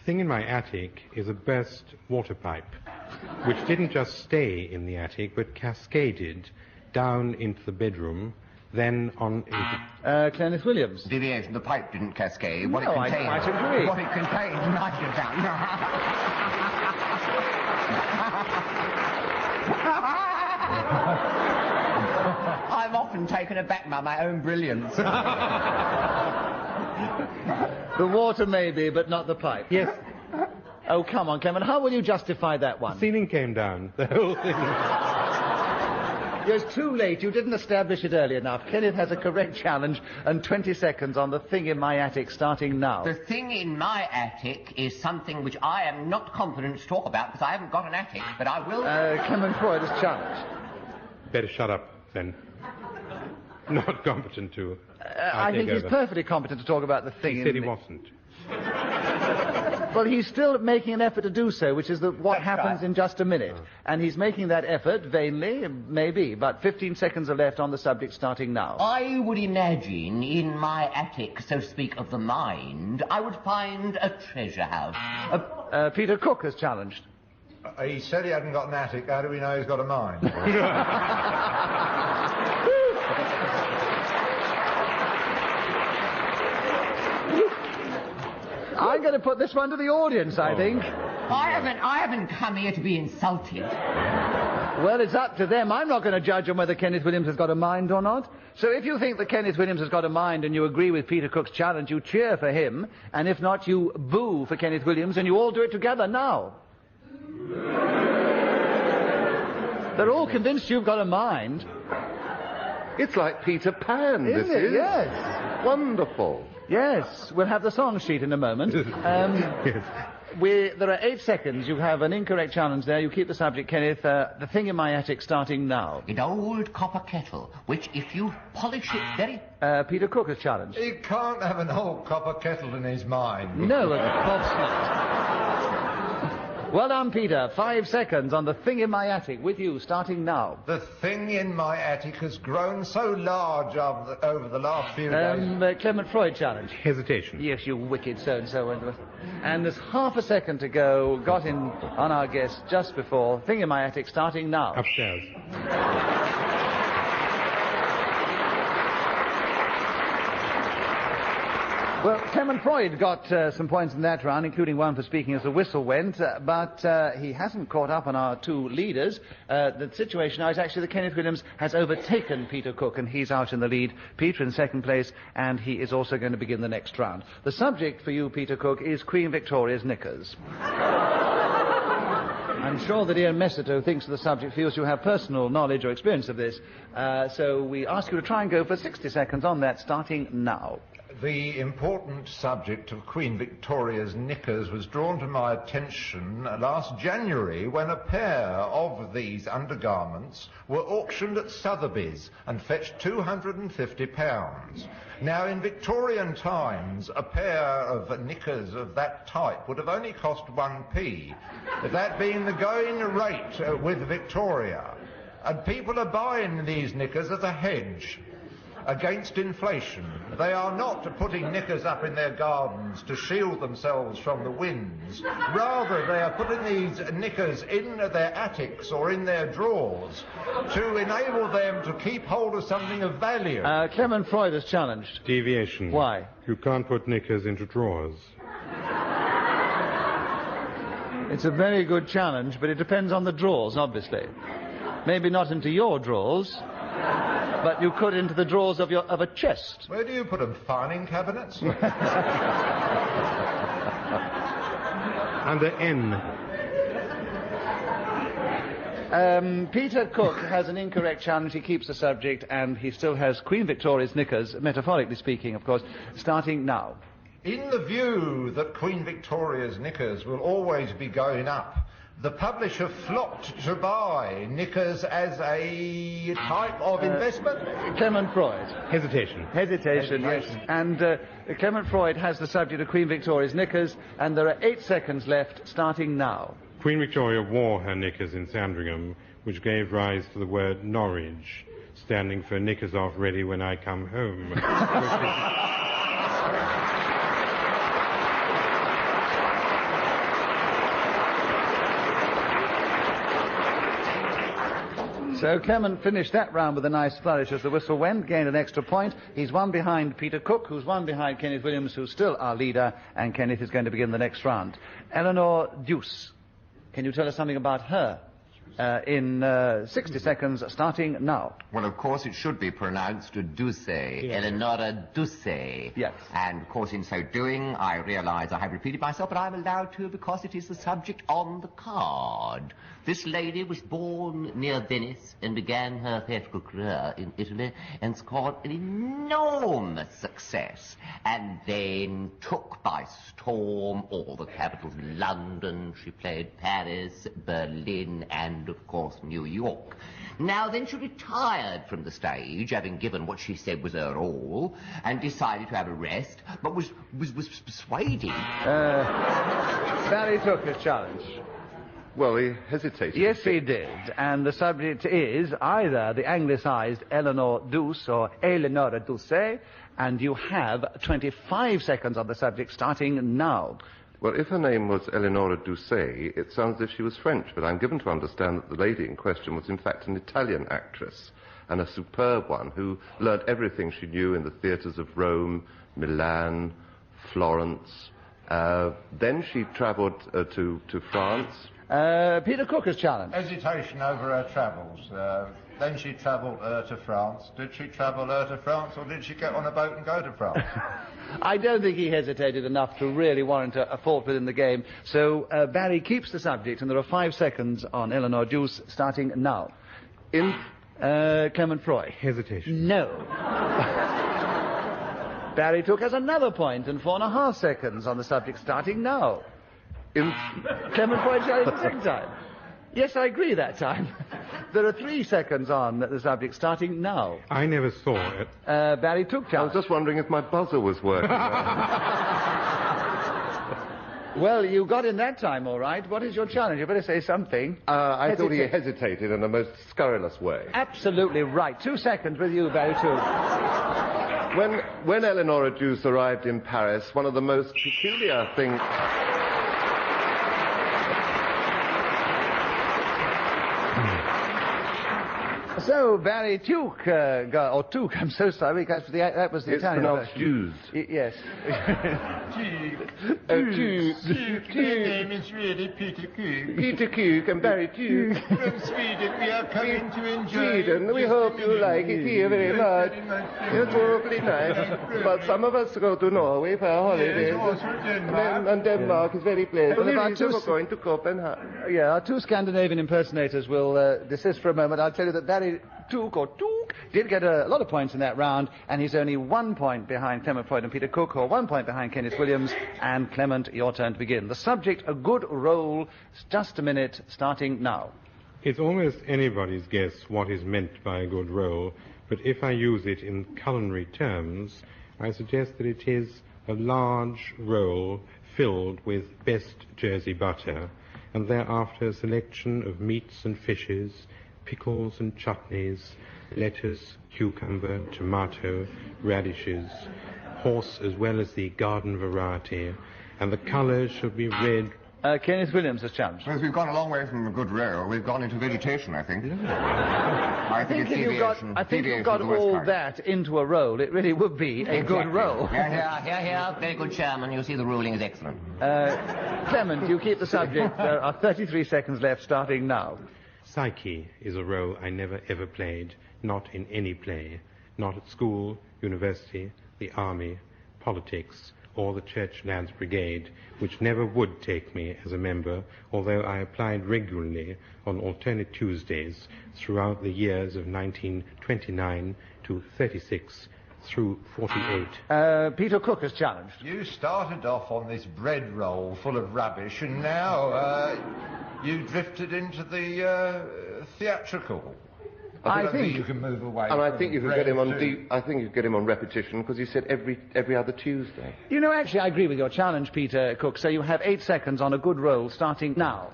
thing in my attic is a burst water pipe, which didn't just stay in the attic, but cascaded down into the bedroom, then on into... Kenneth Williams. Deviation. The pipe didn't cascade. What No, it I contained, quite agree. What it contained, nitrogen. I'm often taken aback by my own brilliance. The water maybe, but not the pipe. Yes, Oh, come on, Clement. How will you justify that one? the ceiling came down, the whole thing. It's too late. You didn't establish it early enough. Kenneth has a correct challenge and 20 seconds on the thing in my attic starting now. The thing in my attic is something which I am not confident to talk about because I haven't got an attic, but I will... Clement Freud is challenged. Better shut up, then. Not competent to. I think he's perfectly competent to talk about the thing. He said he wasn't. Well, he's still making an effort to do so, which is what happens in just a minute. And he's making that effort, vainly, maybe, but 15 seconds are left on the subject starting now. I would imagine in my attic, so to speak, of the mind, I would find a treasure house. Peter Cook is challenged. He said he hadn't got an attic. How do we know he's got a mind? I'm going to put this one to the audience, I think. I haven't come here to be insulted. Well, it's up to them. I'm not going to judge on whether Kenneth Williams has got a mind or not. So if you think that Kenneth Williams has got a mind and you agree with Peter Cook's challenge, you cheer for him. And if not, you boo for Kenneth Williams, and you all do it together now. They're all convinced you've got a mind. It's like Peter Pan, Isn't this it? is. Yes. Wonderful. Yes, we'll have the song sheet in a moment. There are 8 seconds. You have an incorrect challenge there. You keep the subject, Kenneth. The thing in my attic starting now. An old copper kettle, which if you polish it very... Peter Cook is challenged. He can't have an old copper kettle in his mind. No, of course not. Well done, Peter. 5 seconds on the thing in my attic with you, starting now. The thing in my attic has grown so large over the last few days. Clement Freud challenge. Hesitation. Yes, you wicked so-and-so. And there's half a second to go. Got in on our guest just before. Thing in my attic, starting now. Upstairs. Well, Clement Freud got some points in that round, including one for speaking as the whistle went, but he hasn't caught up on our 2 leaders. The situation now is actually that Kenneth Williams has overtaken Peter Cook, and he's out in the lead. Peter in second place, and he is also going to begin the next round. The subject for you, Peter Cook, is Queen Victoria's knickers. I'm sure that Ian Messiter, who thinks of the subject, feels you have personal knowledge or experience of this. So we ask you to try and go for 60 seconds on that, starting now. The important subject of Queen Victoria's knickers was drawn to my attention last January when a pair of these undergarments were auctioned at Sotheby's and fetched £250. Now, in Victorian times, a pair of knickers of that type would have only cost 1p, that being the going rate with Victoria. And people are buying these knickers as a hedge against inflation. They are not putting knickers up in their gardens to shield themselves from the winds. Rather, they are putting these knickers in their attics or in their drawers to enable them to keep hold of something of value. Clement Freud is challenged. Deviation. Why? You can't put knickers into drawers. It's a very good challenge, but it depends on the drawers, obviously. Maybe not into your drawers, but you could into the drawers of a chest. Where do you put them? Filing cabinets? Under N. Peter Cook has an incorrect challenge. He keeps the subject, and he still has Queen Victoria's knickers, metaphorically speaking, of course, starting now. In the view that Queen Victoria's knickers will always be going up, the publisher flocked to buy knickers as a type of investment. Clement Freud. Hesitation. Hesitation, yes. And Clement Freud has the subject of Queen Victoria's knickers, and there are 8 seconds left, starting now. Queen Victoria wore her knickers in Sandringham, which gave rise to the word Norwich, standing for knickers off ready when I come home. So Clement finished that round with a nice flourish as the whistle went, gained an extra point. He's one behind Peter Cook, who's one behind Kenneth Williams, who's still our leader, and Kenneth is going to begin the next round. Eleanor Deuce, can you tell us something about her? In 60 seconds, starting now. Well, of course, it should be pronounced Duce, Eleonora Duce. Yes. And, of course, in so doing, I realise I have repeated myself, but I'm allowed to because it is the subject on the card. This lady was born near Venice and began her theatrical career in Italy and scored an enormous success, and then took by storm all the capitals. London, she played Paris, Berlin, and of course New York. Now then she retired from the stage, having given what she said was her all, and decided to have a rest, but was persuaded. Barry took his challenge. Well, he hesitated. Yes, he did. And the subject is either the anglicised Eleanor Deuce or Eleonora Deuce, and you have 25 seconds on the subject, starting now. Well, if her name was Eleonora Deuce, it sounds as if she was French, but I'm given to understand that the lady in question was in fact an Italian actress, and a superb one, who learnt everything she knew in the theatres of Rome, Milan, Florence. Then she travelled to France. Peter Cook has challenged. Hesitation over her travels. Then she travelled to France. Did she travel to France, or did she get on a boat and go to France? I don't think he hesitated enough to really warrant a fault within the game. So Barry keeps the subject, and there are 5 seconds on Eleanor Deuce, starting now. In Clement Froy. Hesitation. No. Barry Took has another point and 4.5 seconds on the subject, starting now. Clement Froy challenged the second time. Yes, I agree that time. There are 3 seconds on the subject, starting now. I never saw it. Barry Took I challenge. was just wondering if my buzzer was working. Well, you got in that time, all right. What is your challenge? You better say something. I thought he hesitated in a most scurrilous way. Absolutely right. 2 seconds with you, Barry Took. When Eleonora Deuce arrived in Paris, one of the most peculiar things... So Barry Tuke, or Tuke, I'm so sorry, that was the It's Italian pronounced version. Jews. Yes. Tuke. His name is really Peter Cook. Peter Cook and Barry Tuke. From Sweden, we are coming to enjoy... Sweden, we hope you like it here very much. It's awfully nice. But some of us go to Norway for our holidays. also Denmark. And Denmark is very pleasant. Well, about We're two- going to Copenhagen. Yeah, our 2 Scandinavian impersonators will desist for a moment. I'll tell you that Barry Tuke, or Tuke, did get a lot of points in that round, and he's only 1 point behind Clement Freud and Peter Cook, or 1 point behind Kenneth Williams. And Clement, your turn to begin. The subject, a good roll. Just a minute, starting now. It's almost anybody's guess what is meant by a good roll, but if I use it in culinary terms, I suggest that it is a large roll filled with best Jersey butter, and thereafter a selection of meats and fishes, pickles and chutneys, lettuce, cucumber, tomato, radishes, horse as well as the garden variety, and the colours should be red. Kenneth Williams has challenged. Well, we've gone a long way from a good roll. We've gone into vegetation, I think. I think it's deviation. I think Deviation you got of the worst all kind. that into a roll. It really would be a good roll. Here. Very good, Chairman. You see the ruling is excellent. Clement, you keep the subject. There are 33 seconds left, starting now. Psyche is a role I never ever played, not in any play, not at school, university, the army, politics, or the Church Lads Brigade, which never would take me as a member, although I applied regularly on alternate Tuesdays throughout the years of 1929 to 36 through 48. Peter Cook has challenged. You started off on this bread roll full of rubbish, and now you drifted into the theatrical. I don't think you can move away. And I from think you could bread get him on too. I think you could get him on repetition because he said every other Tuesday. You know, actually, I agree with your challenge, Peter Cook. So you have 8 seconds on a good roll, starting now.